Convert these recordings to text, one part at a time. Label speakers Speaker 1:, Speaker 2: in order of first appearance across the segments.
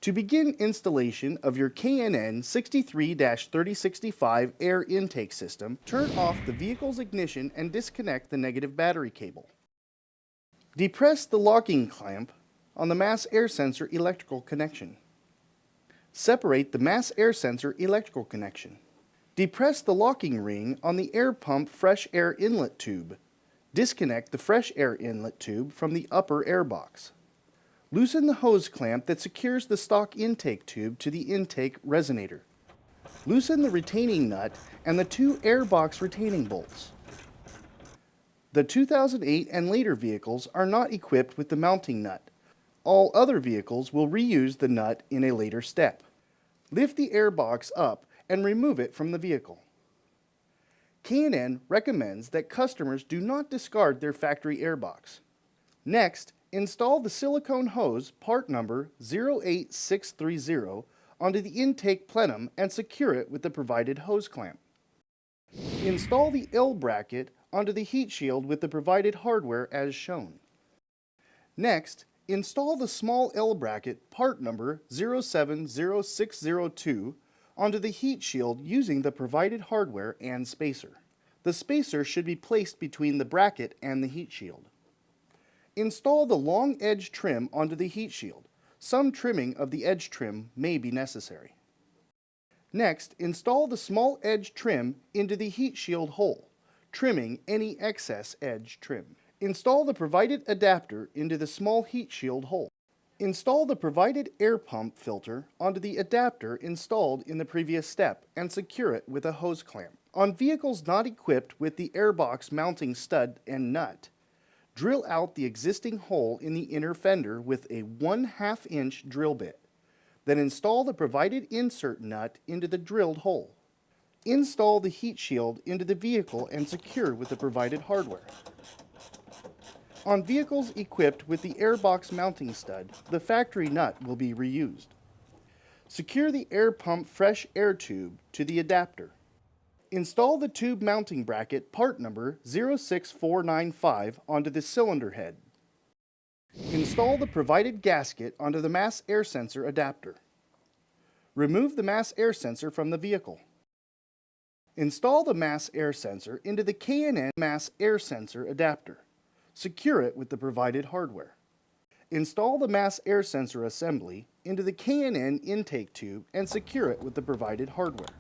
Speaker 1: To begin installation of your K&N 63-3065 air intake system, turn off the vehicle's ignition and disconnect the negative battery cable. Depress the locking clamp on the mass air sensor electrical connection. Separate the mass air sensor electrical connection. Depress the locking ring on the air pump fresh air inlet tube. Disconnect the fresh air inlet tube from the upper airbox. Loosen the hose clamp that secures the stock intake tube to the intake resonator. Loosen the retaining nut and the two airbox retaining bolts. The 2008 and later vehicles are not equipped with the mounting nut. All other vehicles will reuse the nut in a later step. Lift the airbox up and remove it from the vehicle. K&N recommends that customers do not discard their factory airbox. Next, install the silicone hose part number 08630 onto the intake plenum and secure it with the provided hose clamp. Install the L bracket onto the heat shield with the provided hardware as shown. Next, install the small L bracket part number 070602 onto the heat shield using the provided hardware and spacer. The spacer should be placed between the bracket and the heat shield. Install the long edge trim onto the heat shield. Some trimming of the edge trim may be necessary. Next, install the small edge trim into the heat shield hole, trimming any excess edge trim. Install the provided adapter into the small heat shield hole. Install the provided air pump filter onto the adapter installed in the previous step and secure it with a hose clamp. On vehicles not equipped with the airbox mounting stud and nut, drill out the existing hole in the inner fender with a 1/2 inch drill bit. Then install the provided insert nut into the drilled hole. Install the heat shield into the vehicle and secure with the provided hardware. On vehicles equipped with the airbox mounting stud, the factory nut will be reused. Secure the air pump fresh air tube to the adapter. Install the tube mounting bracket part number 06495 onto the cylinder head. Install the provided gasket onto the mass air sensor adapter. Remove the mass air sensor from the vehicle. Install the mass air sensor into the K&N mass air sensor adapter. Secure it with the provided hardware. Install the mass air sensor assembly into the K&N intake tube and secure it with the provided hardware.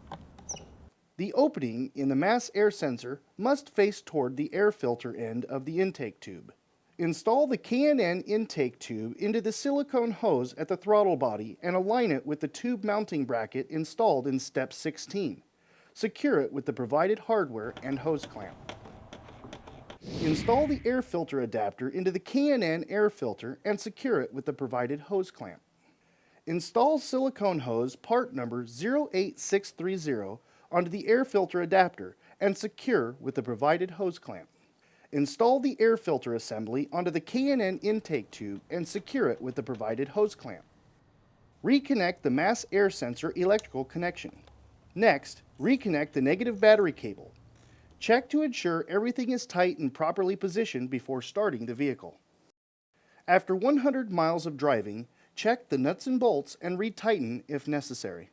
Speaker 1: The opening in the mass air sensor must face toward the air filter end of the intake tube. Install the K&N intake tube into the silicone hose at the throttle body and align it with the tube mounting bracket installed in step 16. Secure it with the provided hardware and hose clamp. Install the air filter adapter into the K&N air filter and secure it with the provided hose clamp. Install silicone hose part number 08630 onto the air filter adapter and secure with the provided hose clamp. Install the air filter assembly onto the K&N intake tube and secure it with the provided hose clamp. Reconnect the mass air sensor electrical connection. Next, reconnect the negative battery cable. Check to ensure everything is tight and properly positioned before starting the vehicle. After 100 miles of driving, check the nuts and bolts and retighten if necessary.